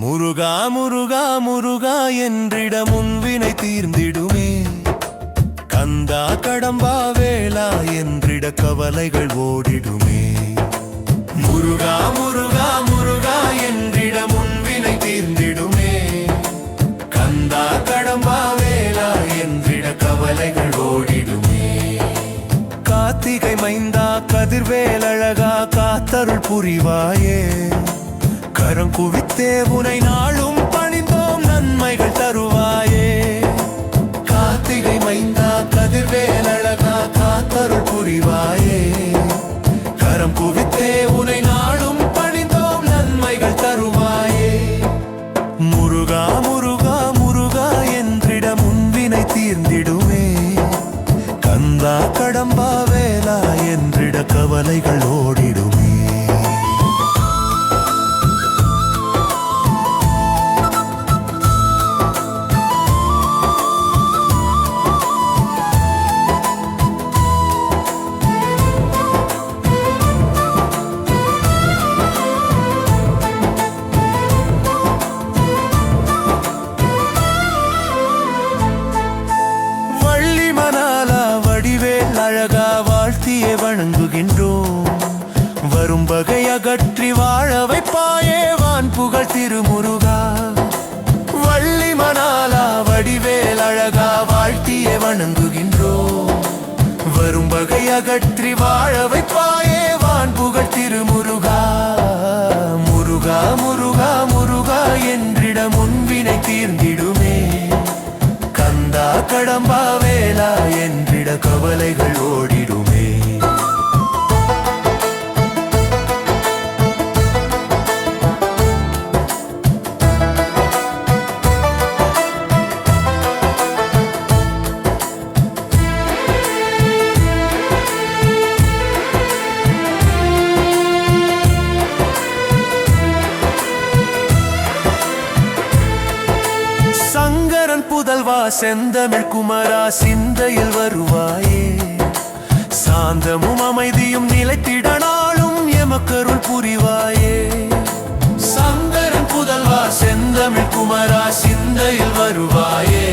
முருகா முருகா முருகா என்றிட முன்வினை தீர்ந்திடுமே. கந்தா கடம்பா வேலா என்றிட கவலைகள் ஓடிடுமே. முருகா முருகா முருகா என்றிட முன்வினை தீர்ந்திடுமே. கந்தா கடம்பா வேலா என்றிட கவலைகள் ஓடிடுமே. கார்த்திகை மைந்தா கதிர்வேல் அழகா காத்தருள் புரிவாயே. கரம் குவித்தே உனை நாளும் பணிந்தோம் நன்மைகள் தருவாயே. கார்த்திகை மைந்தா கதிர்வேல் அழகா காத்தருள் புரிவாயே. கரம் குவித்தே உனை நாளும் பணிந்தோம் நன்மைகள் தருவாயே. முருகா முருகா முருகா என்றிட முன்வினை தீர்ந்திடுமே. கந்தா கடம்பா வேலா என்றிட கவலைகள் ஓடிடுமே. அழகா வாழ்த்தியே வணங்குகின்றோம். வரும் வகை அகற்றி வாழ வைப்பாயே வான் புகழ் திருமுருகா. வள்ளி மணாலா வடிவேல் அழகா வாழ்த்தியே வணங்குகின்றோம். வரும் வகை அகற்றி வாழ வைப்பாயே வான் புகழ் திருமுருகா. முருகா முருகா முருகா என்றிட முன்வினை தீர்ந்திடுமே. கந்தா கடம்பா வேலா என்றிட கவலைகள் ஓடிடுமே. சங்கரன் புதல்வா செந்தமிழ் குமரா சிந்தையில் வருவாயே. சாந்தமும் அமைதியும் நிலைத்திட நாளும் எமக்கருள் புரிவாயே. சங்கரன் புதல்வா செந்தமிழ் குமரா சிந்தையில் வருவாயே.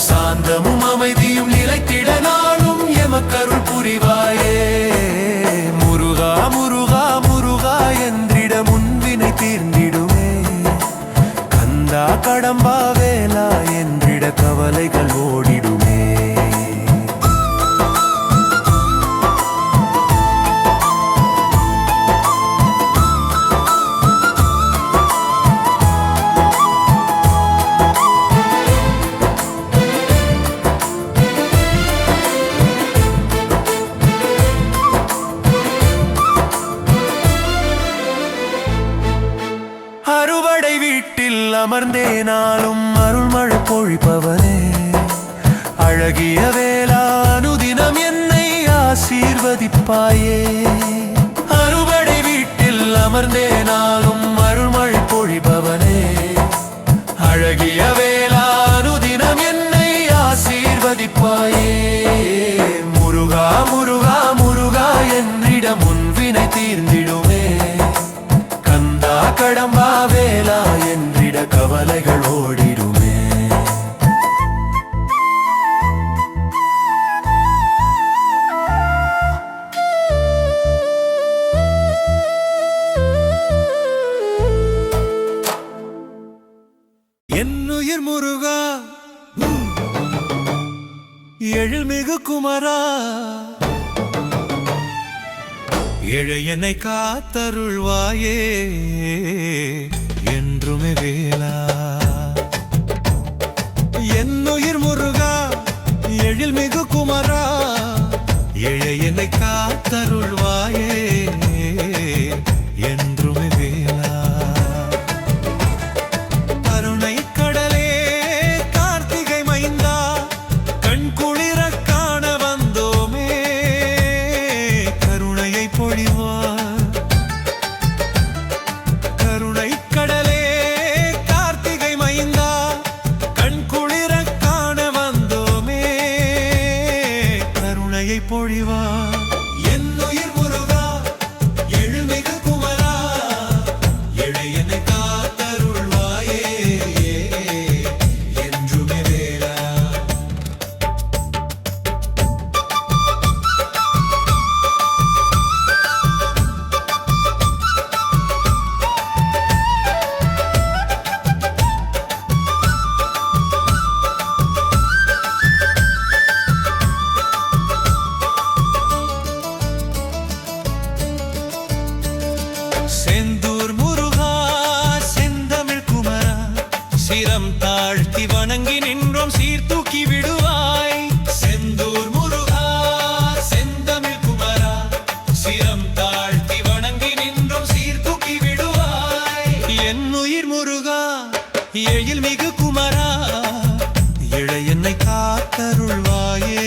சாந்தமும் அமைதியும் நிலைத்திட நாளும் எமக்கருள் புரிவாயே. முருகா முருகா முருகா என்றிட முன்வினை தீர்ந்திடுமே. கந்தா கடம்பா வேலா என்றிட கவலைகள் ஓடிடுமே. அறுவடை வீட்டில் அமர்ந்தே நாளும் அருள்மழை பொழிப்பவனே. அழகிய வேலா அனுதினம் என்னை ஆசீர்வதிப்பாயே. அறுவடை வீட்டில் அமர்ந்தே நாளும் அருள்மழை பொழிப்பவனே. அழகிய வேலா அனுதினம் என்னை ஆசீர்வதிப்பாயே. முருகா முருகா முருகா என்றிட முன்வினை தீர்ந்திடுமே. கந்தா கடம்பா வேலா என்றிட கவலைகள் ஓடிடுமே. என்னுயிர் முருகா எழில்மிகு குமரா ஏழை என்னை காத்தருள்வாயே என்றுமே வேலா. என்னுயிர் முருகா எழில்மிகு குமரா ஏழை என்னை காத்தருள்வாயே என்றுமே வேலா. கருணை கடலே கார்த்திகை மைந்தா கண் குளிர காண வந்தோமே. கருணையை பொழிவார். கருணை கடலே கார்த்திகை மைந்தா கண் குளிர காண வந்தோமே. கருணையை பொழிவார். என்னுயிர் முருகா சிரம் தாழ்த்தி வணங்கி நின்றோம் சீர்தூக்கி விடுவாய். செந்தூர் முருகா செந்தமிழ் குமரா சிரம் தாழ்த்தி வணங்கி நின்றோம் சீர்தூக்கி விடுவாய். என் உயிர் முருகா எழில் மிகு குமரா இளையன்னை காத்தருள்வாயே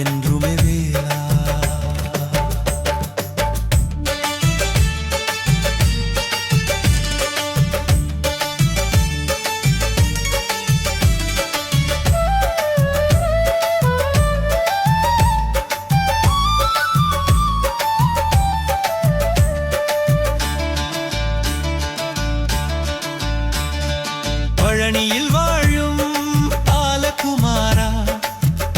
என்றுமே வேலா. பழனியில் வாழும் பாலகுமாரா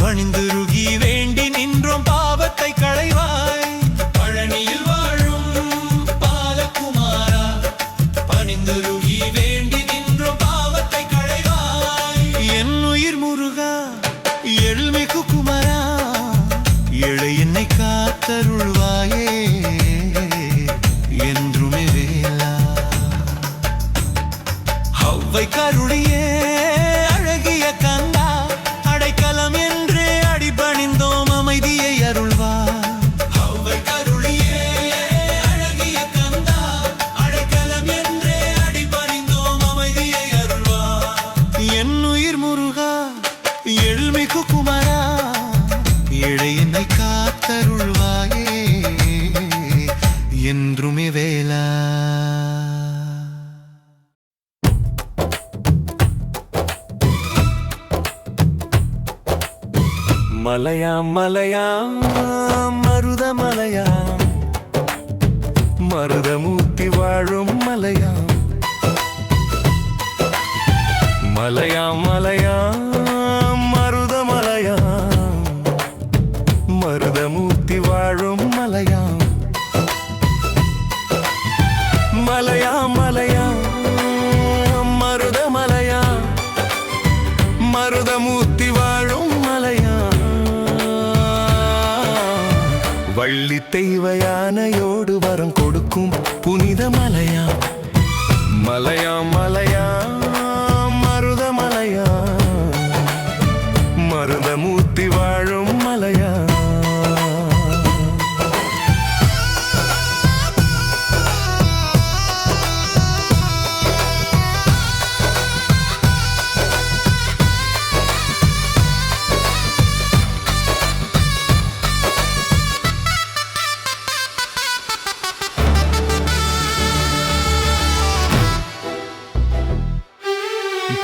பணிந்துருகி வேண்டி நின்றோம் பாவத்தை களைவாய். பழனியில் வாழும் பாலகுமாரா பணிந்துருகி வேண்டி நின்றோம் பாவத்தை களைவாய். என் உயிர் முருகா எழில்மிகு குமரா இளையன்னை காத்தருள்வாயே என்றுமே வேலா. அவ்வை கருளியே அழகிய கந்தா அடைக்கலம் என்றே அடிபணிந்தோம் அமைதியை அருள்வார். அவ்வை கருளியே அழகிய கந்தா அடைக்கலம் என்றே அடிபணிந்தோம் அமைதியை அருள்வார். என் உயிர் முருகா எழில்மிகு குமரா இளையன்னை காத்தருள்வாயே என்றுமே வேலா. மலையாம் மலையாம் மருத மலையாம் மருதமூர்த்தி வாழும் மலையாம். மலையாம் மலையாம் மருத மலையாம் மருதமூர்த்தி வாழும் மலையாம். மலையாம் மலையாம் மருத மலையாம் மருதமூர்த்தி வாழும் மலையாம். வள்ளி தெய்வ யானையோடு வரம் கொடுக்கும் புனித மலையாம். மலையாம் மலையாம் மருத மலையாம் மருதமூர்த்தி வாழும் மலையாம்.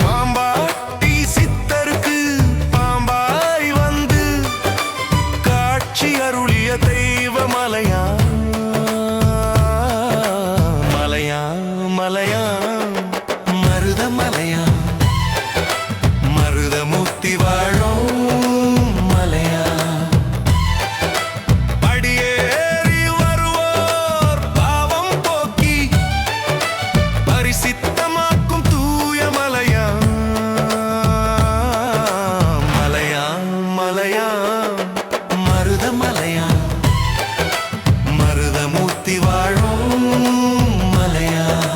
பாம்பாட்டி சித்தருக்கு பாம்பாய் வந்து காட்சி அருளிய தெய்வ மலையாம். மலையாம் மலையாம் மருத மலையாம் மருதமூர்த்தி வாழும் மலையாம். படியேறி வருவோர் பாவம் போக்கி பரிசித்தமாக்கும் தூய மலையாம். மலையாம் மலையாம் மருத மலையாம் மருதமூர்த்தி வாழும் மலையாம்.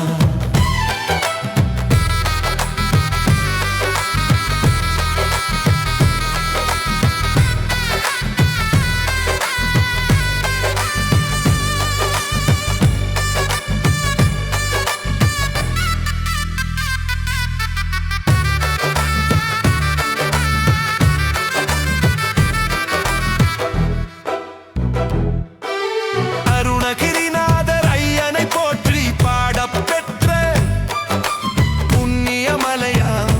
அருணகிரிநாதர் ஐயனை போற்றி பாடப்பெற்ற புண்ணிய மலையாம்.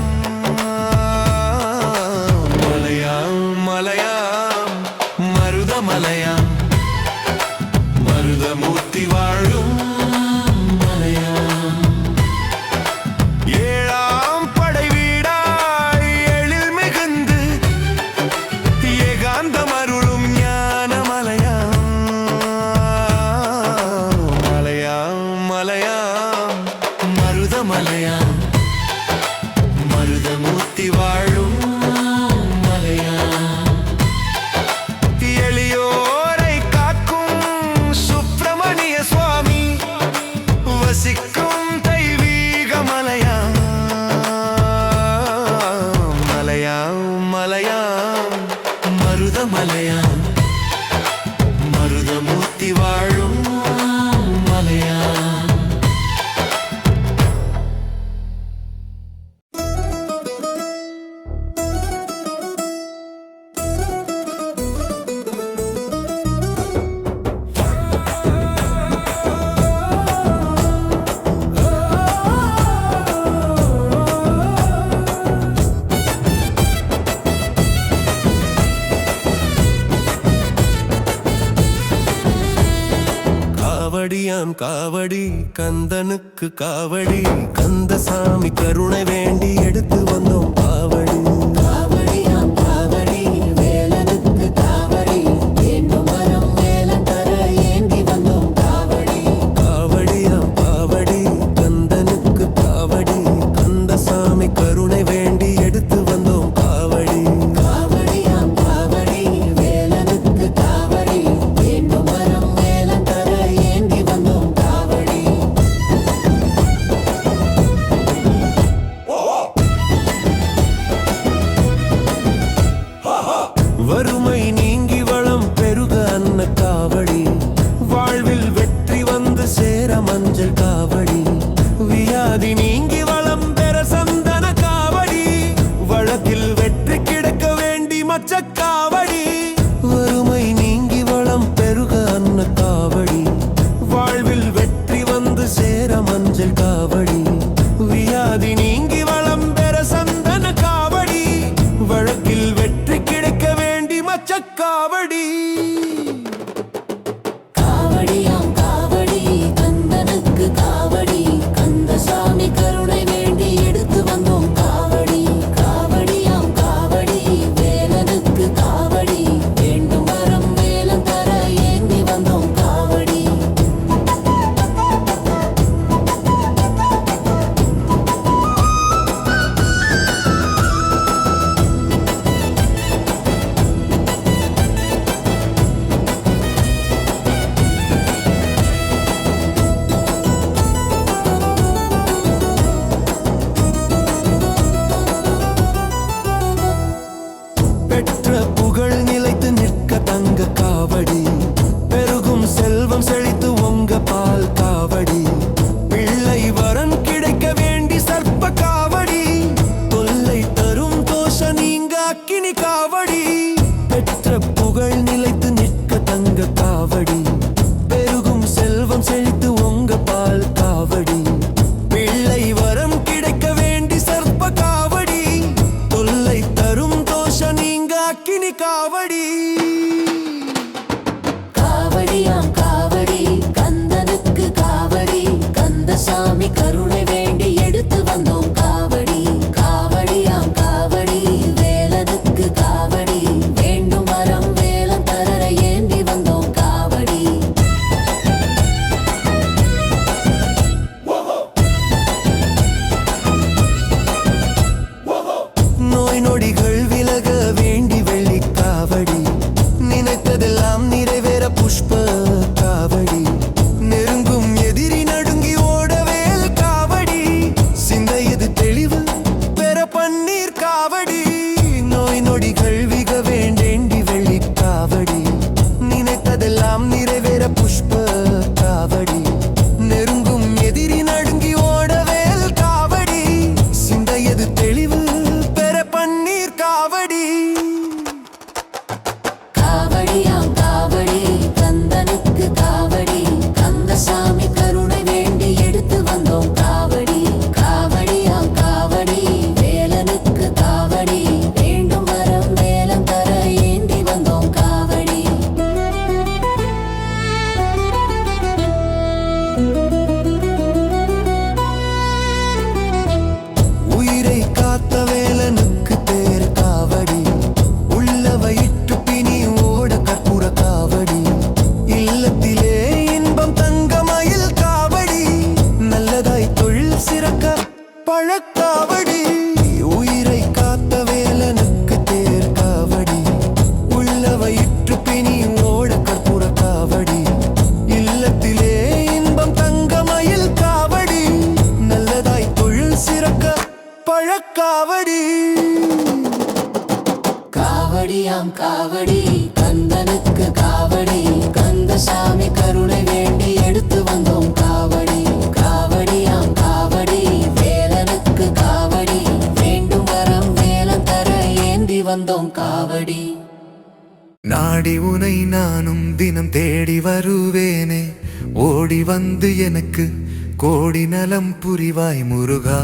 மலையாம் மலையாம் மருத மலையாம் மருதமூர்த்தி வாழும் மலையாம். ஏழாம் படை வீடாய் எழில் மிகுந்து ஏகாந்தம் அருளும் ஞான மலையாம். மலையாம் மலையாம் மருத மலையாம் மருதமூர்த்தி வாழும் மலையாம். எளியோரை காக்கும் சுப்பிரமணிய சுவாமி வசிக்கும் தெய்வீக மலையாம். காவடி கந்தனுக்கு காவடி கந்தசாமி கருணை வேண்டி எடுத்து வந்தோம் காவடி காவடியாம் காவடி வேலனுக்கு காவடி வேண்டும் வரம் வேலன் தர ஏந்தி வந்தோம் காவடி காவடியாம் காவடி கந்தனுக்கு காவடி கந்தசாமி கருணை வேண்டி எடுத்து வந்தோம் காவடி காவடியாம் காவடி வேலனுக்கு காவடி வேண்டும் வரம் வேலன் தர ஏந்தி வந்தோம் காவடி வறுமை நீங்கி வளம் பெருக அன்ன காவடி வாழ்வில் வெற்றி வந்து சேர மஞ்சள் காவடி வியாதி நீங்கி வளம் பெற சந்தன காவடி வழக்கில் வெற்றி கிடைக்க வேண்டி மச்ச காவடி வறுமை நீங்கி வளம் பெருக அன்ன காவடி வாழ்வில் வெற்றி வந்து சேர மஞ்சள் காவடி வியாதி நீங்கி வளம் பெற சந்தன காவடி வழக்கில் வெற்றி கிடைக்க வேண்டி மச்ச காவடி காவடியாம் காவடி கந்தனுக்கு காவடி கந்தசாமி கருணை வேண்டி எடுத்து வந்தோம் காவடி காவடியாம் காவடி வேலனுக்கு காவடி வேண்டும் வரம் வேலன் தர ஏந்தி வந்தோம் காவடி பெற்ற புகழ் நிலைத்து நிற்க தங்க காவடி பெருகும் செல்வம் செழித்து உங்க பால் காவடி பிள்ளை வரன் கிடைக்க வேண்டி சர்ப்ப காவடி தொல்லை தரும் தோஷ நீங்க அக்கினி காவடி பெற்ற புகழ் நிலைத்து நிற்க தங்க காவடி பெருகும் செல்வம் செழித்து உங்க பால் காவடி பிள்ளை வரம் கிடைக்க வேண்டி சர்ப்ப காவடி தொல்லை தரும் தோஷ நீங்க அக்கினி காவடி காவடியாம் காவடி கந்தனுக்கு காவடி கந்தசாமி கருணை வேண்டி எடுத்து வந்தோம் காவடி காவடியாம் காவடி வேலனுக்கு காவடி வேண்டும் வரம் வேலன் தர ஏந்தி வந்தோம் காவடி நோய் நொடிகள் விலக வேண்டி வெள்ளி காவடி நினைத்ததெல்லாம் நிறைவேற புஷ்ப காவடி நெருங்கும் எதிரி நடுங்கி ஓடவேல் காவடி சிந்தையது தெளிவு பெற பன்னீர் காவடி நோய் நொடிகள் விக வேண்டேண்டி வெள்ளி காவடி நினைத்ததெல்லாம் நிறைவேற புஷ்ப காவடி நெருங்கும் எதிரி நடுங்கி ஓடவேல் காவடி சிந்தையது தெளிவு பெற பன்னீர் காவடி காவடியாம் காவடி கந்தனுக்கு காவடி கந்தசாமி கருணை வேண்டி எடுத்து வந்தோம் காவடி காவடியாம் காவடி வேலனுக்கு காவடி வேண்டும் வரம் வேலன் தர ஏந்தி வந்தோம் காவடி உயிரை காத்த வேலனுக்கு பேர் காவடி உள்ள வயிற்று பிணி ஓட கற்பூர காவடி இல்லத்திலே இன்பம் தங்கமயில் காவடி நல்லதாய் தொழில் சிறக்க பழக்காவடி உயிரை காத்த வேலனுக்கு தேர் காவடி உள்ள வயிற்று பிணி ஓட கற்பூர காவடி இல்லத்திலே இன்பம் தங்கமயில் காவடி நல்லதாய் தொழில் சிறக்க பழக்காவடி காவடியாம் காவடி கந்தனுக்கு காவடி கந்தசாமி கருணை வேண்டி எடுத்து வந்தோம் காவடி காவடியாம் காவடி வேலனுக்கு காவடி வேண்டும் வரம் வேலன் தர ஏந்தி வந்தோம் காவடி நாடி உனை நானும் தினம் தேடி வருவேனே ஓடி வந்து எனக்கு கோடி நலம் புரிவாய் முருகா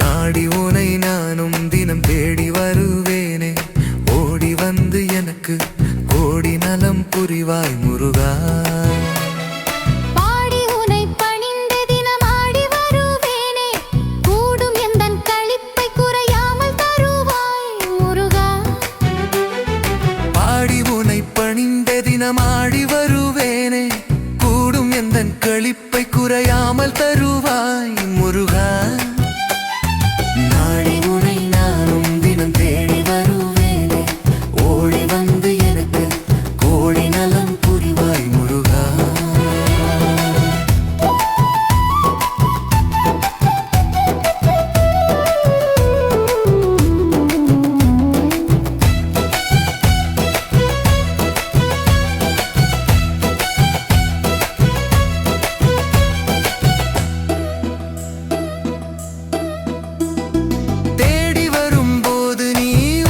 நாடி உனை நானும் தினம் தேடி வருவேனே ஓடி வந்து எனக்கு கோடி நலம் புரிவாய் முருகா. பாடி உனை பணிந்து தினம் ஆடி வருவேனே, கூடும் எந்தன் களிப்பை குறையாமல் தருவாய் முருகா. பாடி உனை பணிந்த தினம் ஆடி வருவேனே, கூடும் எந்தன் களிப்பை குறையாமல் தருவாய் முருகா. நாடி உனை நானும் தினம் தேடி வருவேனே, ஓடி வந்து எனக்கு கோடி நலம் புரிவாய் முருகா. தேடி வரும்போது நீ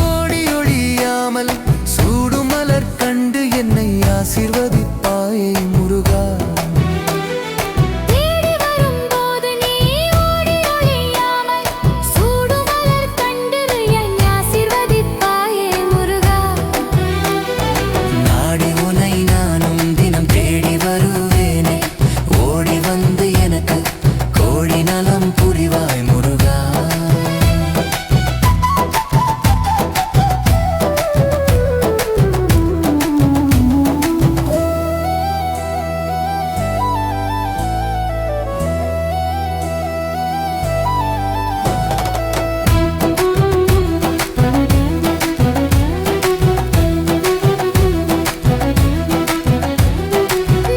ஓடி ஒழியாமல் சூடும் மலர் கண்டு என்னை ஆசீர்வதிப்பாயே முருகா. தேடி வரும்போது நீ ஓடி ஒழியாமல் சூடும் மலர் கண்டு என்னை ஆசீர்வதிப்பாயே முருகா. நாடி உனை நானும் தினம் தேடி வருவேனே, ஓடி வந்து எனக்கு கோடி நலம் புரிவாய் முருகா.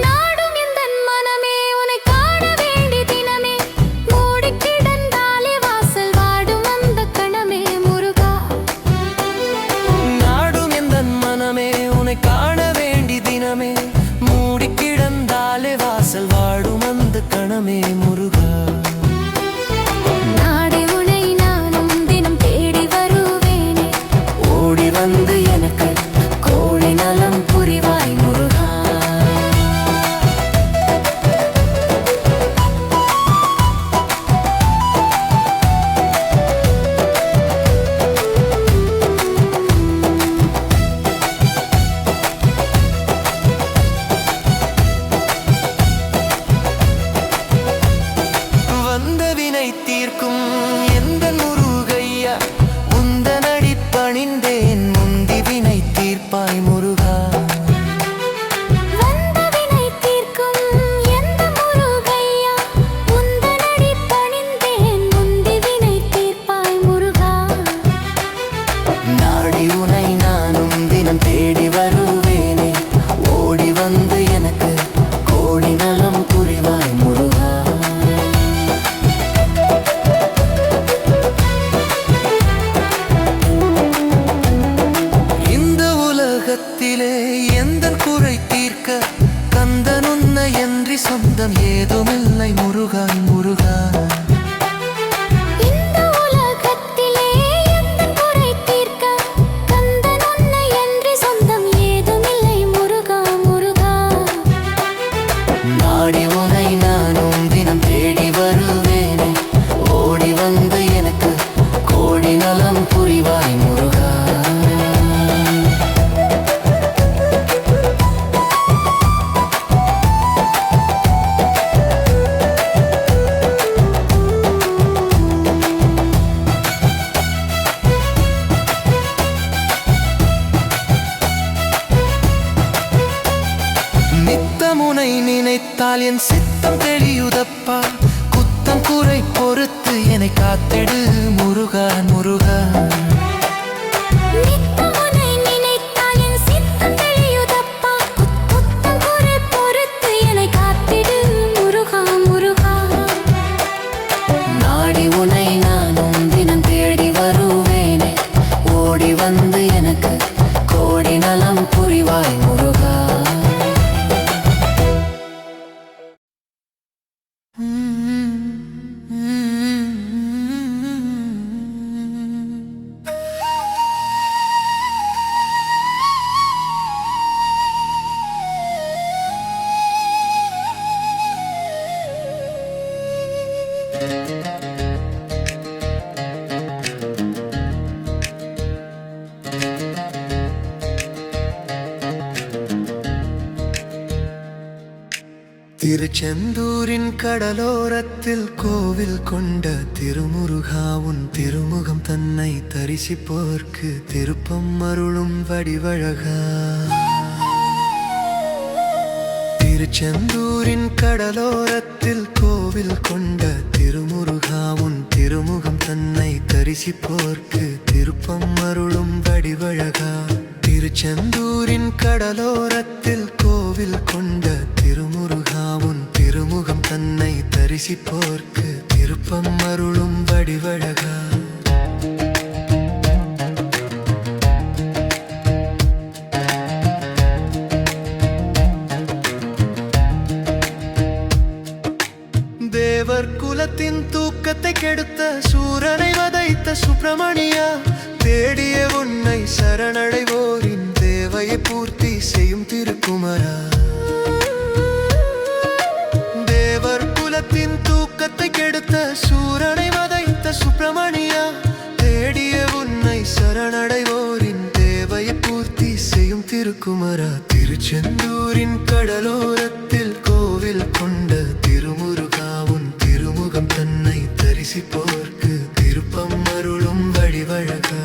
நாடும் எந்தன் மனமே உன்னை காண வேண்டி தினமே, மூடி கிடந்தாலே வாசல் வாடும் அந்த கணமே முருகா. நாடும் எந்தன் மனமே உன்னை காண வேண்டி தினமே, மூடி கிடந்தாலே வாசல் வாடும் அந்த கணமே முருகா. நாடி உனை நானும் தினம் தேடி வருவேனே, ஓடி வந்து எனக்கு கோடி நலம் புரிவாய் முருகா. வந்த வினை தீர்க்கும் எந்த முருகையா, உந்தனடி பணிந்தேன் முந்தி வினை தீர்ப்பாய் முருகா. வந்த வினை தீர்க்கும் எந்த முருகையா, உந்தனடி பணிந்தேன் முந்தி வினை தீர்ப்பாய் முருகா. நாடி உனை நானும் தினம் தேடி வருவேனே, ஓடி வந்து எனக்கு கோடி நலம் புரிவாய் முருகா. இந்த உலகத்திலே எந்தன் குறை தீர்க்க கந்தன் உன்னையன்றி சொந்தம் ஏதுமில்லை முருகா முருகா. இந்த உலகத்திலே எந்தன் குறை தீர்க்க கந்தன் உன்னையன்றி சொந்தம் ஏதுமில்லை முருகா முருகா. நாடி உனை நானும் தினம் தேடி வருவேனே, ஓடி வந்து எனக்கு கோடி நலம் புரிவாய் முருகா. நித்தமுனை நினைத்தால் என் சித்தம் தெளியுதப்பா, குத்தம் குறை பொறுத்து என்னை காத்திடு முருகா முருகா. நித்தம் உன்னை நினைத்தால் என் சித்தம் தெளியுதப்பா, குத்தம் குறை பொறுத்து என்னை காத்திடு முருகா முருகா. நாடி உனை நானும் தினம் தேடி வருவேனே, ஓடி வந்து எனக்கு கோடி நலம் புரிவாய் முருகா. திருச்செந்தூரின் கடலோரத்தில் கோவில் கொண்ட திருமுருகா உன் திருமுகம் தன்னை தரிசிப்போர்க்கு திருப்பம் அருளும் வடிவழகா. திருச்செந்தூரின் கடலோரத்தில் கோவில் கொண்ட திருமுருகா உன் திருமுகம் தன்னை தரிசிப்போர்க்கு திருப்பம் அருளும் வடிவழகா. திருச்செந்தூரின் கடலோரத்தில் கோவில் கொண்ட திருமுருகா உன் திருமுகம் தன்னை தரிசிப்போர்க்கு திருப்பம் அருளும் வடிவழகா. தேவர் குலத்தின் தூக்கத்தை கெடுத்த சூரனை வதைத்த சுப்பிரமணியா, தேடிய உன்னை சரணடைவோரின் தேவையை பூர்த்தி செய்யும் திருக்குமரா. தேவர் குலத்தின் தூக்கத்தை கெடுத்த சூரனை வதைத்த சுப்பிரமணியா, தேடிய உன்னை சரணடைவோரின் தேவையை பூர்த்தி செய்யும் திருக்குமரா. திருச்செந்தூரின் கடலோரத்தில் கோவில் கொண்ட திருமுருகா உன் திருமுகம் தன்னை தரிசிப்போர்க்கு திருப்பம் அருளும் வடிவழகா.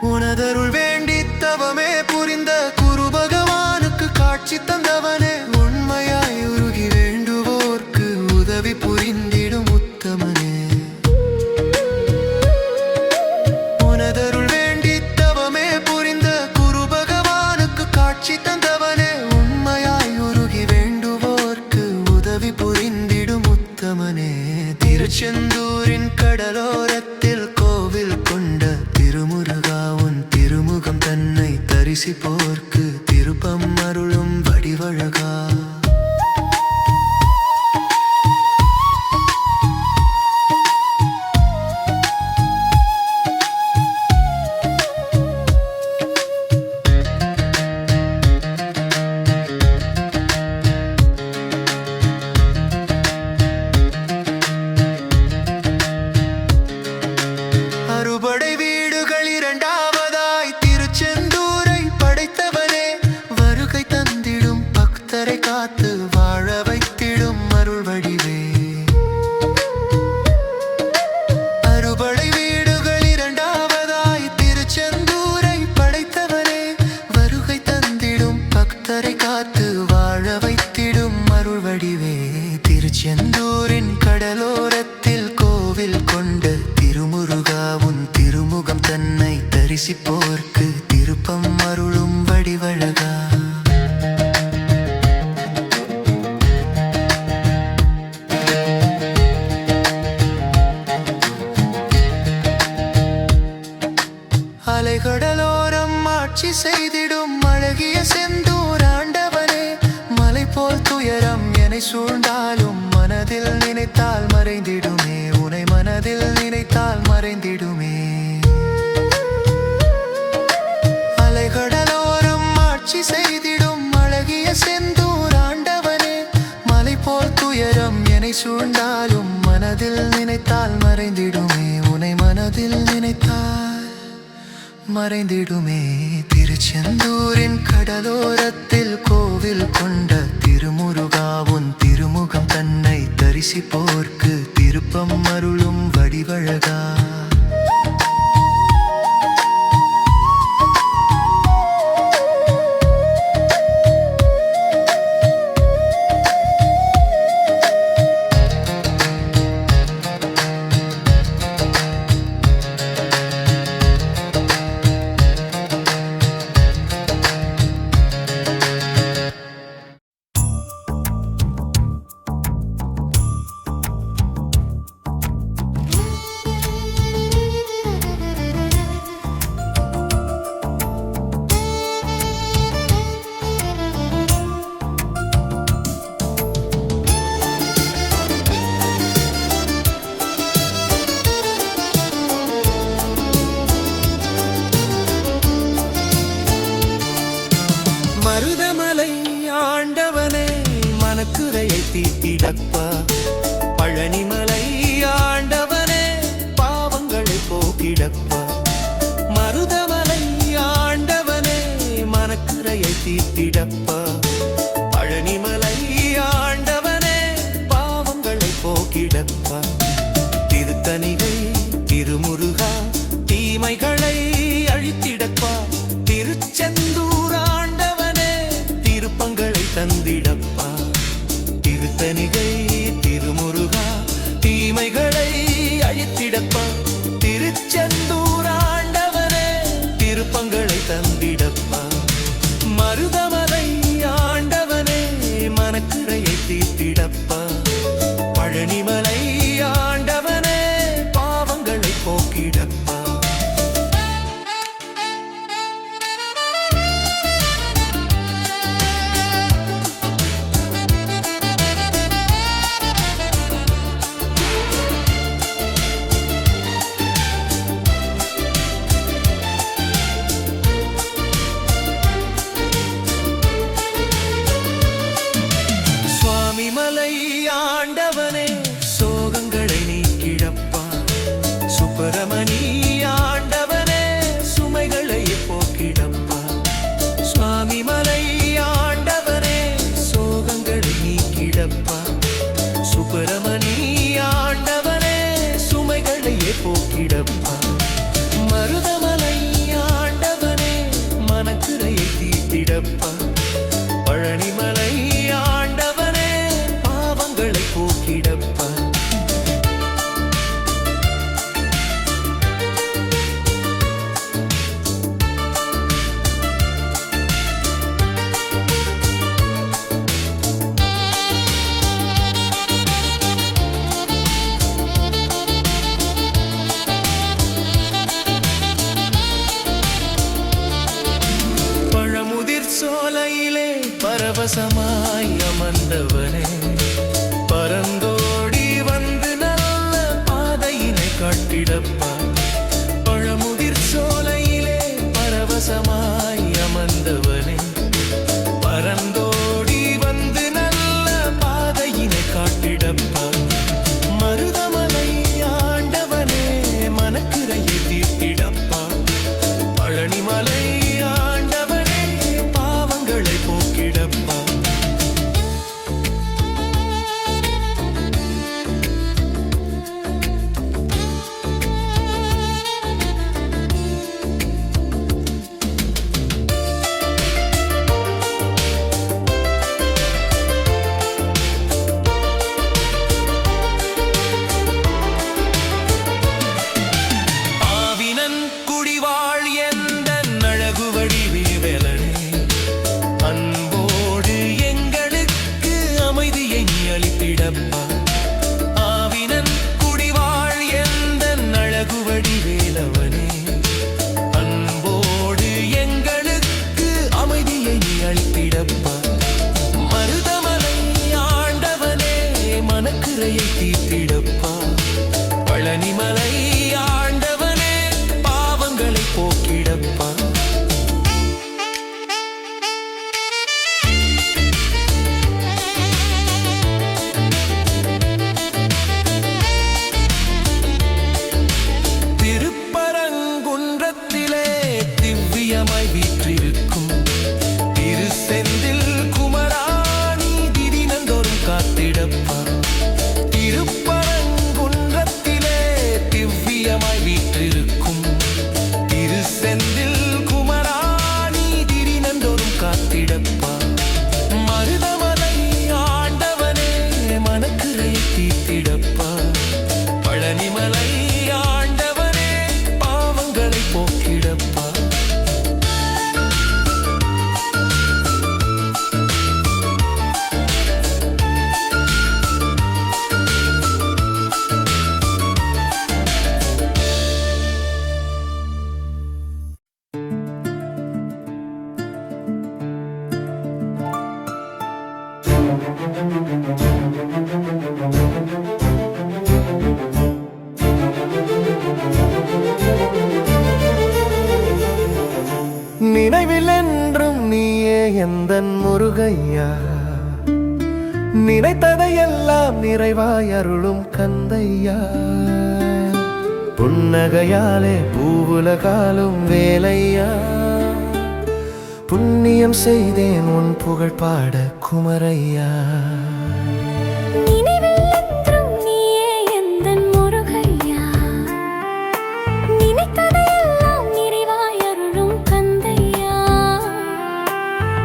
உனதருள் வேண்டி தவமே புரிந்த குரு பகவானுக்கு காட்சி தந்தவனே, உண்மையாய் உருகி வேண்டுவோர்க்கு உதவி புரிந்திடும் உத்தமனே. உனதருள் வேண்டி தவமே புரிந்த குரு பகவானுக்கு காட்சி தந்தவனே, உண்மையாய் உருகி வேண்டுவோர்க்கு உதவி புரிந்திடும் உத்தமனே. திருச்செந்தூரின் கடலோரத்தில் கோவில் கொண்ட திருமுருகா உன் திருமுகம் தன்னை தரிசிப்போர்க்கு திருப்பம் அருளும் வடிவழகா. அறுபடை வீடுகள் இரண்டாவதாய் திருச்செந்தூரை படைத்தவனே, வருகை தந்திடும் பக்தரை காத்து வாழ வைத்திடும் அருள் வடிவே. அறுபடை வீடுகள் இரண்டாவதாய் திருச்செந்தூரை படைத்தவனே, வருகை தந்திடும் பக்தரை காத்து வாழ வைத்திடும் அருள் வடிவே. திருச்செந்தூரின் கடலோரத்தில் கோவில் கொண்ட திருமுருகா உன் திருமுகம் தன்னை தரிசிப்போர்க்கு திருப்பம் அருளும் வடிவழகா. அலைகடலோரம் ஆட்சி செய்திடும் அழகிய செந்தூர் ஆண்டவனே, மலை போல் துயரம் என்னை சூழ்ந்தாலும் மனதில் நினைத்தால் மறைந்திடுமே, உனை மனதில் நினைத்தால் மறைந்திடுமே. அலைகடலோரம் ஆட்சி செய்திடும் அழகிய செந்தூர் ஆண்டவனே, மலை போல் துயரம் என்னை சூழ்ந்தாலும் மனதில் நினைத்தால் மறைந்திடுமே, உனை மனதில் நினைத்தால் மறைந்திடுமே. திருச்செந்தூரின் கடலோரத்தில் கோவில் கொண்ட திருமுருகா உன் திருமுகம் தன்னை தரிசிப்போர்க்கு திருப்பம் அருளும் வடிவழகா. தீட்டிடப்பா பழனிமலை ஆண்டவனே பாவங்களை போக்கிடப்பா மருதமலை ஆண்டவனே மனக்குறையை தீட்டிடப்பா பழனிமலை ஆண்டவனே பாவங்களை போக்கிடப்பா திருத்தணிகை திருமுருகா தீமைகளை அழித்திடப்பா திருச்செந்தூர் ஆண்டவனே திருப்பங்களை தந்திடப்பா திருத்தணிகை திருமுருகா தீமைகளை அழித்திடப்பா திருச்செந்தூர் ஆண்டவனே திருப்பங்களை தந்திடப்பா மருதமலை ஆண்டவனே மனக்குறையை தீர்த்திடப்பா பழனிமலை ஆண்டவனே பாவங்களை போக்கிடப்பா சுவாமிமலை ஆண்டவனே சோகங்களை நீக்கிடப்பா சுப்பிரமணி ஆண்டவனே சுமைகளை போக்கிடப்பா சுவாமிமலை ஆண்டவனே சோகங்களை நீக்கிடப்பா சுப்பிரமணி ஆண்டவனே சுமைகளை போக்கிடப்பா மருதமலை ஆண்டவனே மனக்குறையை தீர்த்திடப்பா பழனிமலை ஆண்டவனே பாவங்களை போக்கிடப்பா பழமுதிர் சோலையிலே பரவசமாய் அமர்ந்தவனே பரந்தோடி வந்து நல்ல பாதையினை காட்டிடப்பா பழமுதிர் சோலையிலே பரவசமாய் அமர்ந்தவனே பரந்தோடி வந்து நல்ல பாதையினை காட்டிடப்பா மருதமலை ஆண்டவனே மனக்குறையை தீர்த்திடப்பா பழனிமலை ஆண்டவனே பாவங்களை போக்கிடப்பா ஆவினன் குடிவாழ் எந்தன் அழகு வடிவேலனே அன்போடு எங்களுக்கு அமைதியை நீ அளித்திடப்பா ஆவினன் குடிவாழ் எந்தன் அழகு வடிவேலவனே அன்போடு எங்களுக்கு அமைதியை நீ அளித்திடப்பா மருதமலை ஆண்டவனே மனக்குறையை தீர்த்திடப்பா பழனிமலை ஆண்டவனே பாவங்களை போக்கிடப்பா திருப்பரங்குன்றத்திலே திவ்யமாய் வீற்றிருக்கும் திருசெந்தில் குமராணி திதினந்தோறும் காத்திடப்பா திருப்பரங்குன்றத்திலே திவ்யமாய் வீற்றிருக்கும் திருசெந்தில் குமராணி திதினந்தோறும் காத்திடப்பா மருதமலை ஆண்டவனே மனக்குறையை தீர்த்திடப்பா பழனிமலை ஆண்டவனே பாவங்களை போக்கிடப்பா நினைவில் என்றும் நீயே எந்தன் முருகையா நினைத்ததையெல்லாம் நிறைவாய் அருளும் கந்தையா புன்னகையாலே பூவுலகாலும் வேலையா புண்ணியம் செய்தேன் உன் புகழ் பாட குமரையா நினைவில் என்றும் நீயே எந்தன் முருகையா நினைத்ததையெல்லாம் நிறைவாய் அருளும் கந்தையா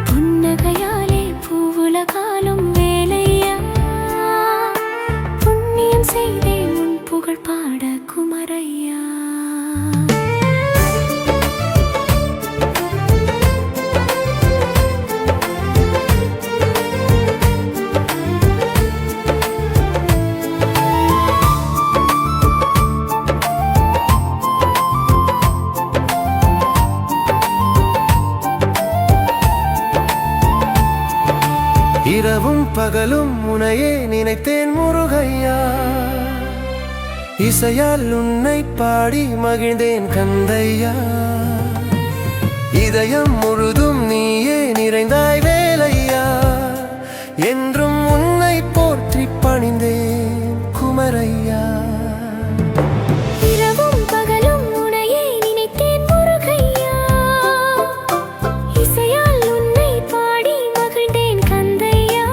புன்னகையாலே பூவுலகாலும் வேலையா புண்ணியம் செய்தேன் உன் புகழ் பாட குமரையா இரவும் பகலும் உனையே நினைத்தேன் முருகையா இசையால் உன்னை பாடி மகிழ்ந்தேன் கந்தையா இதயம் முழுதும் நீயே நிறைந்தாய் வேலையா என்றும் உன்னை போற்றி பணிந்தேன் குமரையா இரவும் பகலும் உனையே நினைத்தேன் முருகையா இசையால் உன்னை பாடி மகிழ்ந்தேன் கந்தையா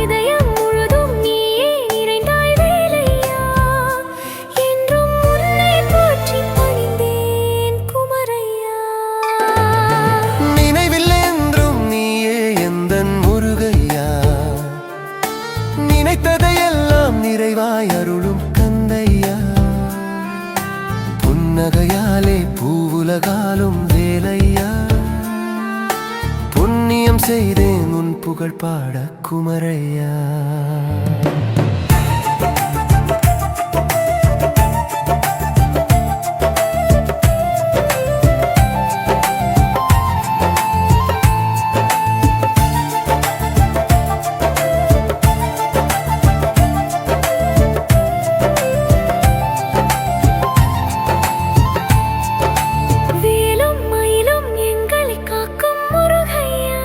இதயம் முழுதும் நீயே நிறைந்தாய் வேலையா என்றும் உன்னை போற்றி பணிந்தேன் குமரையா நினைவில் என்றும் நீயே எந்தன் முருகையா நினைத்ததையெல்லாம் நிறைவாய் அருளும் கந்தையா புன்னகையாலே பூவுலகாலும் வேலையா புண்ணியம் செய்தேன் உன் புகழ் பாட குமரையா வேலும் மயிலும் எங்களை காக்கும் முருகையா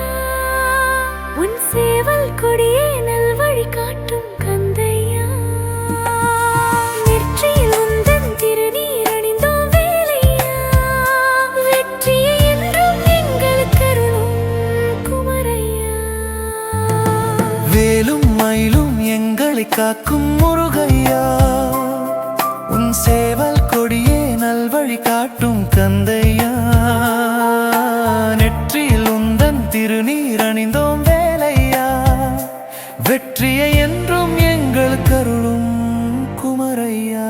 உன் சேவல் கொடியே நல்வழி காட்டும் கந்தையா நெற்றியில் உந்தன் திருநீர் அணிந்தோம் வேலையா வெற்றியை என்றும் எங்களுக்கு அருளும் குமரையா வேலும் மயிலும் எங்களை காக்கும் முருகையா உன் சேவல் கொடியே நல்வழி காட்டும் கந்தையா நெற்றியில் உந்தன் திருநீர் அணிந்தோம் வேலையா வெற்றியை என்றும் எங்களுக்கு அருளும் குமரையா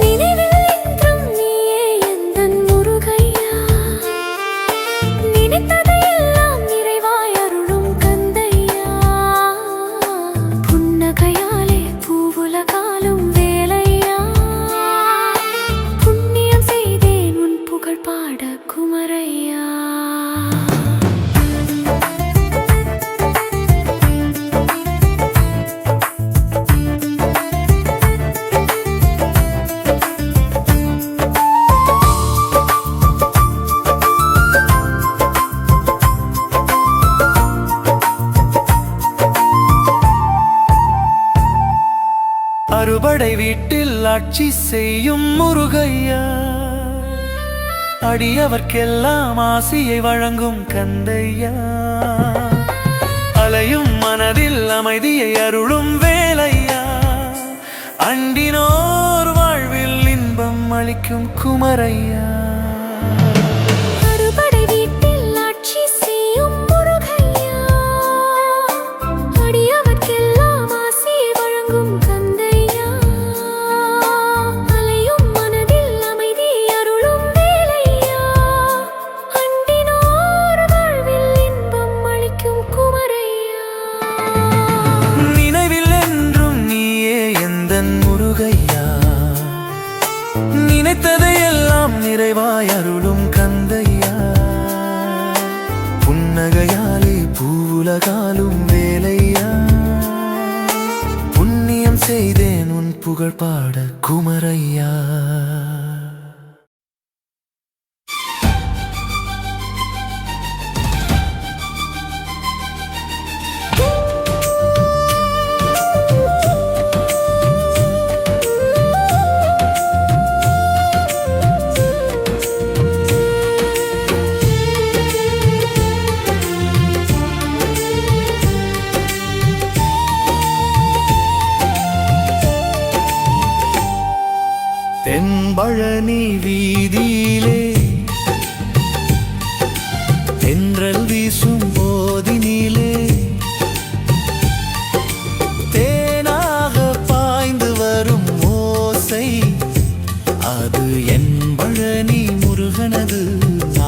நினைவில் என்றும் நீயே எந்தன் முருகையா நினைத்ததையெல்லாம் நிறைவாய் அருளும் கந்தையா புன்னகையாலே பூவுலகாலும் வேலையா புண்ணியம் செய்தேன் உன் புகழ் பாட குமரையா அறுபடை வீட்டில் ஆட்சி செய்யும் முருகையா அடியவர்க்கெல்லாம் ஆசியை வழங்கும் கந்தையா அலையும் மனதில் அமைதியை அருளும் வேலையா அண்டினோர் வாழ்வில் இன்பம் அளிக்கும் குமரையா அறுபடை வீட்டில் ஆட்சி செய்யும் முருகையா அடியவர்க்கெல்லாம் ஆசியை வழங்கும் கந்தையா அலையும் மனதில் அமைதி அருளும் வேலையா அண்டினோர் வாழ்வில் இன்பம் அளிக்கும் குமரையா நினைவில் என்றும் நீயே எந்தன் முருகையா நினைத்ததையெல்லாம் நிறைவாய் அருளும் கந்தையா புன்னகையாலே பூவுலகாலும் வேலையா புண்ணியம் செய்தேன் உன் புகழ் பாட குமரையா தென்பழனி வீதியிலே தென்றல் வீசும் போதினிலே தேனாக பாய்ந்து வரும் ஓசை அது என் பழனி முருகனது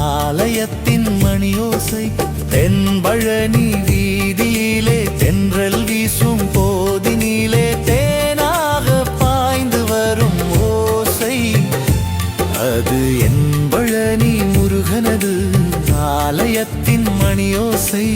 ஆலயத்தின் மணியோசை. தென்பழனி வீதியிலே தென்றல் வீசும் போதினிலே தேனாக பாய்ந்து வரும் ஓசை அது என் பழனி முருகனது ஆலயத்தின் மணியோசை.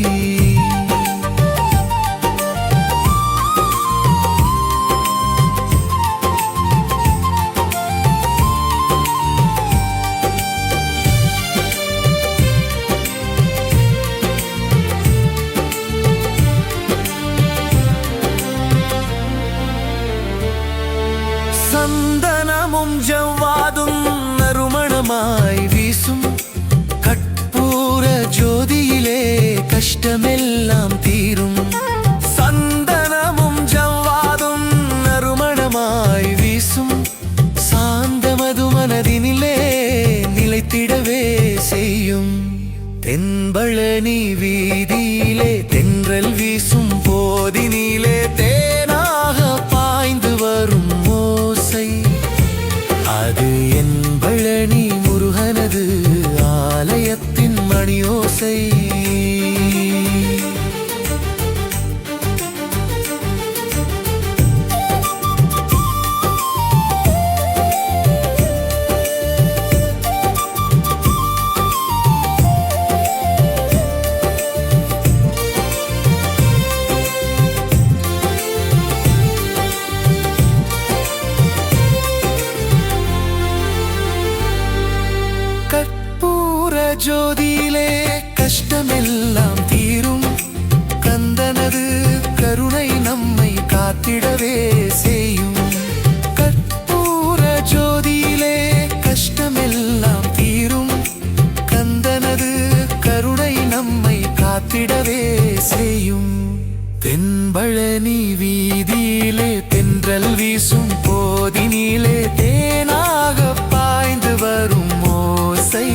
சந்தனமும் ஜவ்வாதும் நறுமணமாய் வீசும் கற்பூர ஜோதியிலே கஷ்டமெல்லாம் தீரும். சந்தனமும் ஜவ்வாதும் நறுமணமாய் வீசும் சாந்தமது மனதினிலே நிலைத்திடவே செய்யும். தென்பழனி வீதியிலே தென்றல் வீசும் போதினிலே தேனாக பாய்ந்து வரும் ஓசை அது என் பழனி முருகனது ஆலயத்தின் மணியோசை. கற்பூர ஜோதியிலே கஷ்டமெல்லாம் தீரும். கந்தனது கருணை நம்மை காத்திடவே செய்யும். கற்பூர ஜோதியிலே கஷ்டமெல்லாம் தீரும். கந்தனது கருணை நம்மை காத்திடவே செய்யும். தென்பழனி வீதியிலே தென்றல் வீசும் போதினிலே தேனாக பாய்ந்து வரும் ஓசை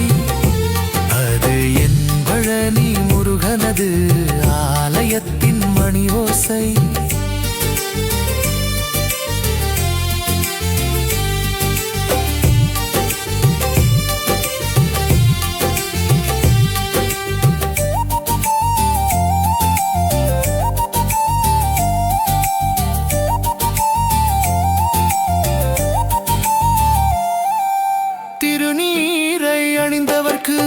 அது என் பழனி முருகனது ஆலயத்தின் மணியோசை. திருநீரை அணிந்தவர்க்கு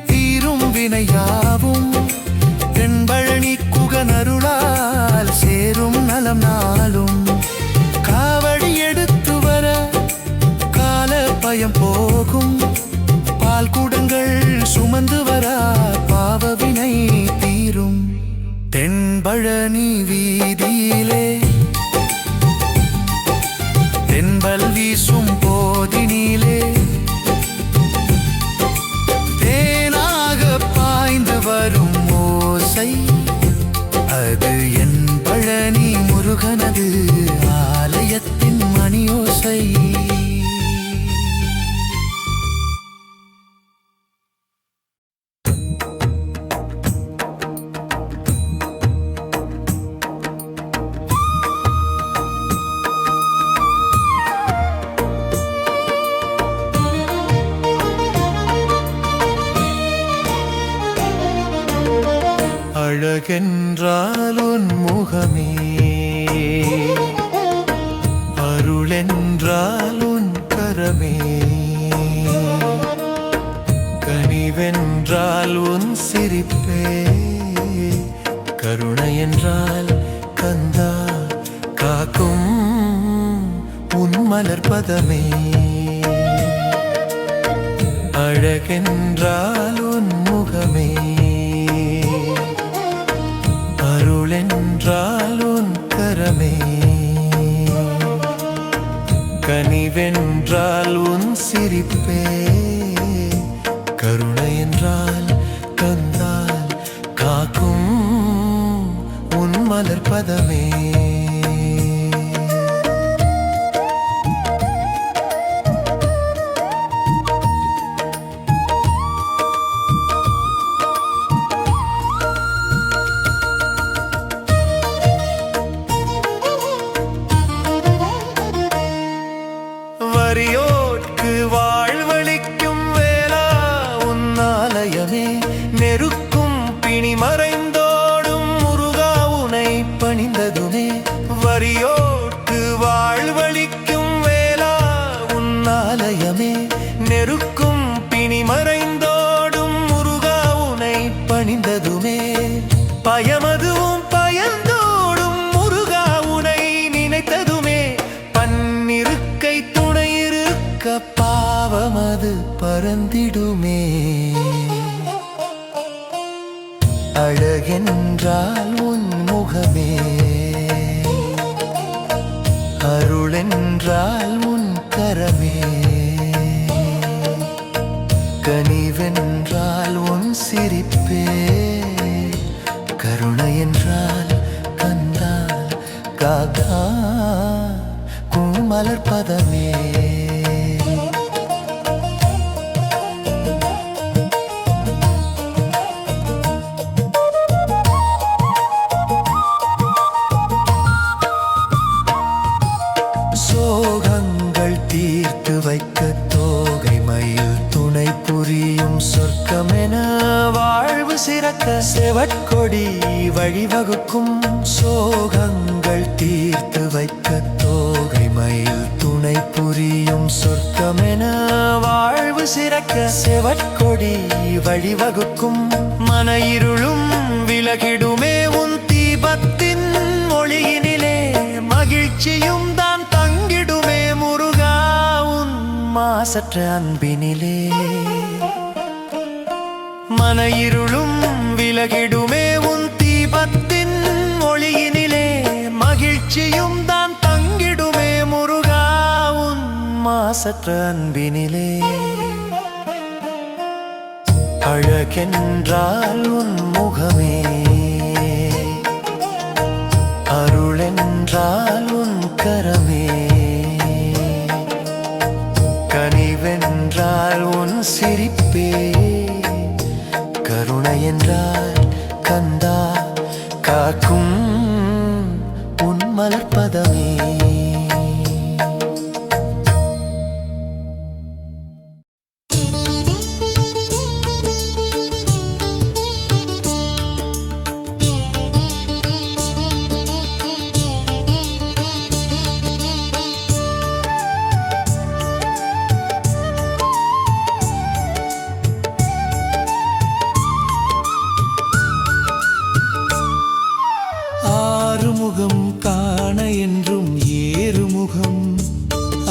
தீரும் வினையாவும் தென்பழனி குகனருளால் சேரும் நலம் நாளும். காவடி எடுத்து வர கால பயம் போகும். பால் குடங்கள் சுமந்து வர பாவவினை தீரும். தென்பழனி வீதியிலே தென்பல் வீசும் போதினிலே வரும் ஓசை அது என் பழனி முருகனது ஆலயத்தின் மணியோசை. அழகென்றால் உன் முகமே அருளென்றால் உன் கரமே கனிவென்றால் உன் சிரிப்பே கருணை என்றால் கந்தா காக்கும் உன் மலர்பதமே. அழகென்றால் உன் முகமே அருளென்றால் உன் கரமே கனிவென்றால் உன் சிரிப்பே கருணை என்றால் கந்தால் காக்கும் உன் மலர்பதமே. வறியோர்க்கு வாழ்வளிக்கும் வேளா உன்னாலயமே நெருக்கும் பிணி மறைந்தோடும் முருகா உனை பணிந்ததுமே வறியோர்க்கு வாழ்வளிக்கும் வேளா உன்னாலயமே நெருக்கும் பிணி மறைந்தோடும் முருகா உனை பணிந்ததுமே பயமதுவும் பயந்தோடும் முருகா உனை நினைத்ததுமே பன்னிருக்கை துணையிருக்க பாவமது பறந்திடுமே அழகென்றால் உன் முகமே அருளென்றால் உன் கரமே கனிவென்றால் உன் சிரிப்பே கருணை என்றால் கந்தால் காகா குமலர் பதமே சோகங்கள் தீர்த்து வைக்க தோகை மயில் துணை புரியும் சொர்க்கமென வாழ்வு சிறக்க செவட்கொடி வழிவகுக்கும் சோகங்கள் தீர்த்து வைக்க தோகை மயில் துணை புரியும் சொர்க்கமென வாழ்வு சிறக்க செவட்கொடி வழிவகுக்கும் மன இருளும் விலகிடுமே உன் தீபத்தின் ஒளியினிலே மகிழ்ச்சியும் தான் தங்கிடுமே முருகா உன் மாசற்ற அன்பினிலே மன இருளும் விலகிடுமே உன் தீபத்தின் ஒளியினிலே மகிழ்ச்சியும் தான் தங்கிடுமே முருகா உன் மாசற்ற அன்பினிலே அழகென்றால் உன் முகமே அருளென்றால் உன் கரமே கனிவென்றால் உன் சிரிப்பே கருணை என்றால் கந்தா காக்கும் உன் மலர்பதமே ஆறுமுகம் காண என்றும் ஏறுமுகம்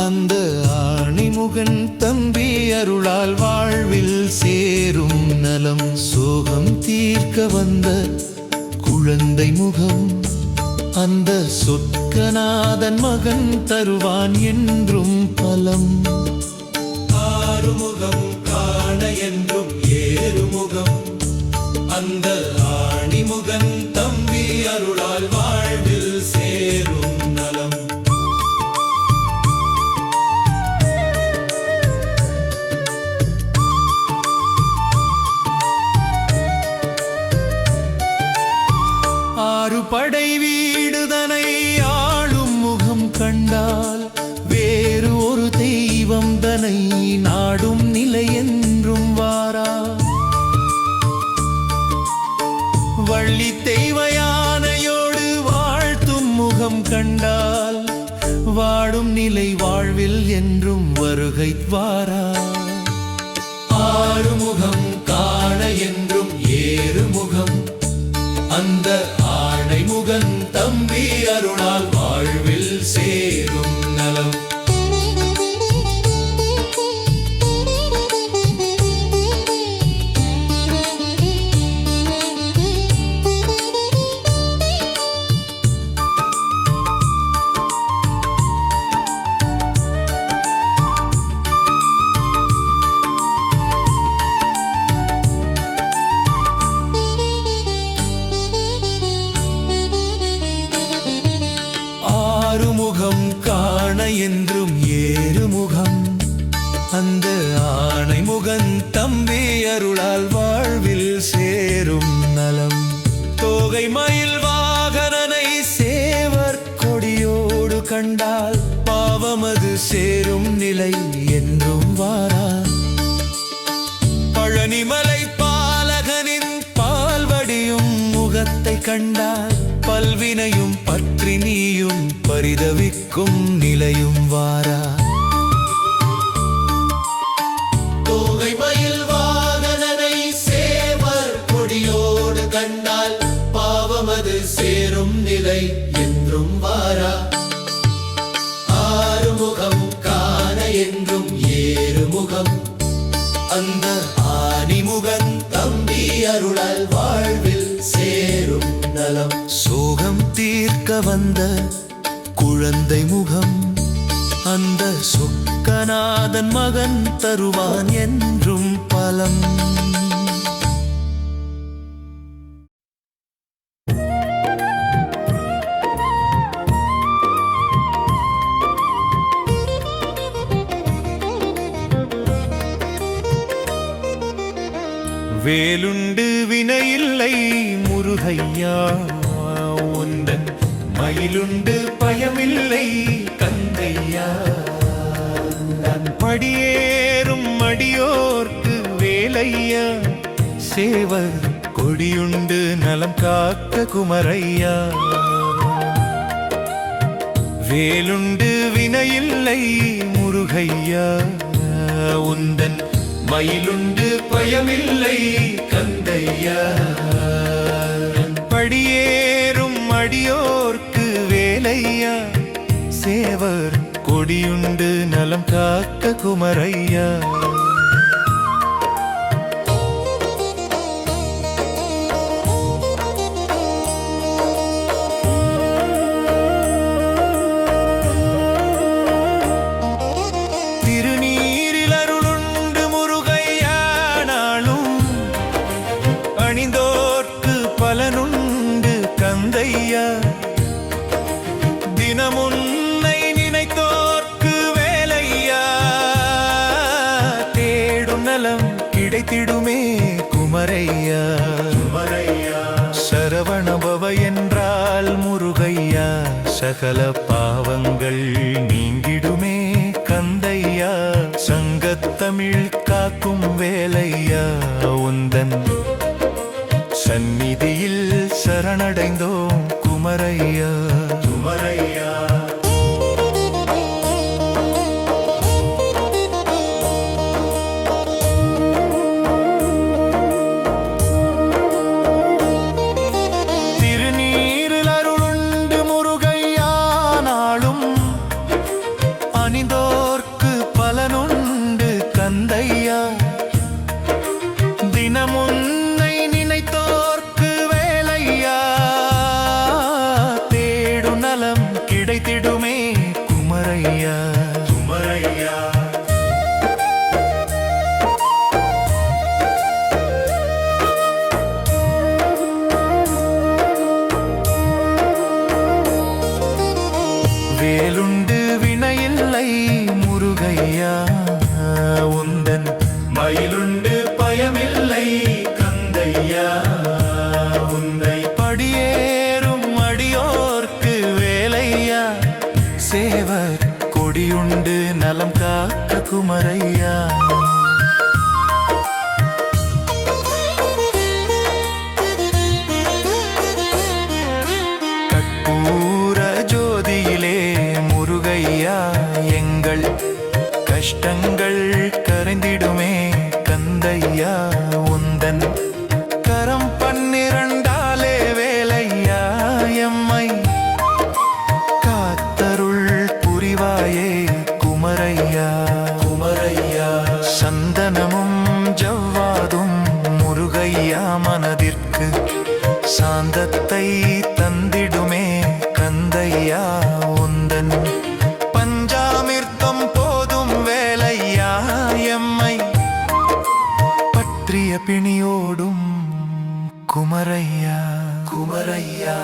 அந்த ஆணிமுகன் தம்பி அருளால் வாழ்வில் சேரும் நலம் சோகம் தீர்க்க வந்த குழந்தை முகம் அந்த சொற்கநாதன் மகன் தருவான் என்றும் பலம் ஆறுமுகம் காண என்றும் ஏறுமுகம் அந்த ஆணிமுகன் தம்பி அருளால் வாழ்வில் சேரும் நலம் ஆறு படை வீடுதனை ஆளும் முகம் கண்டால் வேறு ஒரு தெய்வம் தனை நாடும் நிலை என்றும் வாரா வள்ளி தெய்வ யானையோடு வாழ்த்தும் முகம் கண்டால் வாடும் நிலை வாழ்வில் என்றும் வருகை வாரா ஆறுமுகம் காண என்றும் ஏறுமுகம் அந்த ஆணைமுகன் தம்பி அருளால் வாழ்வில் சேரும் நலம் ஆறுமுகம் காண என்றும் ஏறுமுகம் அந்த ஆணைமுகன் தம்பி அருளால் வாழ்வில் சேரும் நலம் தோகை மயில் வாகனனை சேவர் கொடியோடு கண்டால் பாவமது சேரும் நிலை கண்டால் பல்வினையும் பற்றி நீயும் பரிதவிக்கும் நிலையும் வாரா. தோகை மயில் வாகனனை சேவர் கொடியோடு கண்டால் பாவமது சேரும் நிலை என்றும் வாரா. ஆறுமுகம் காண என்றும் ஏறுமுகம் அந்த ஆனிமுகன் தம்பி அருளால் வாழ்வில் சேரும் நலம். சோகம் தீர்க்க வந்த குழந்தை முகம் அந்த சொக்கநாதன் மகன் தருவான் என்றும் பலம். வேலுண்டு வினையில்லை முருகையா உந்தன் மயிலுண்டு பயமில்லை கந்தையா. படியேறும் அடியோர்க்கு வேலையா சேவர் கொடியுண்டு நலம் காக்க குமரையா. வேலுண்டு வினையில்லை முருகையா உந்தன் மயிலுண்டு பயமில்லை கந்தையா. படியேறும் அடியோர்க்கு வேலையா சேவர் கொடியுண்டு நலம் காக்க குமரையா. தினமுன்னை நினைத்தோர்க்கு வேலையா தேடும் நலம் கிடைத்திடுமே குமரையா. சரவணபவ என்றால் முருகையா சகல பாவங்கள் நீங்கிடுமே கந்தையா. சங்கத்தமிழ் காக்கும் வேலையா உந்தன் சந்நிதியில் சரணடைந்தோம் குமரையா. குமரையா திருநீரில் அருளுண்டு முருகையா நாளும் அணிந்தோர்க்கு பலனுண்டு கந்தையா. தினமுன் கிடைத்திடுமே குமரையா. குமரையா வேலுண்டு வினையில்லை முருகையா உந்தன் மயிலுண்டு பயமில்லை கந்தையா. உன்னை படியேறும் அடியோர்க்கு வேலையா சேவர் கொடியுண்டு நலம் காக்க குமரையா. கற்பூர ஜோதியிலே முருகையா எங்கள் கஷ்டங்கள் கரைந்திடுமே கந்தையா. உந்தன் கரம் 12 வேலையா எம்மை காத்தருள் புரிவாயே குமரையா. குமரையா சந்தனமும் ஜவ்வாதும் முருகையா மனதிற்கு சாந்தத்தை தந்திடுமே கந்தையா. உந்தன் பஞ்சாமிர்தம் போதும் வேலையா எம்மை பற்றிய பிணியோடும் குமரையா. குமரையா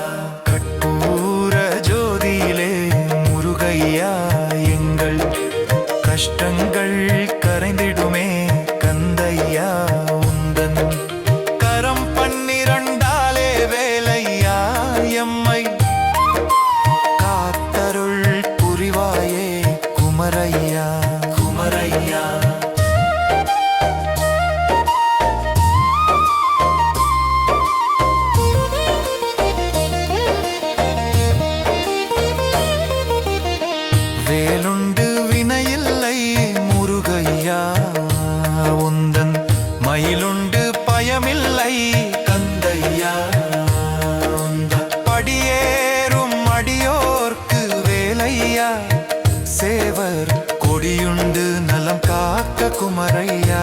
கற்பூர ஜோதியிலே முருகையா எங்கள் கஷ்டங்கள் கரைந்திடுமே கந்தையா. உந்தன் கரம் 12 வேலையா எம்மை காத்தருள் புரிவாயே குமரையா. குமரையா நலம் காக்க குமரையா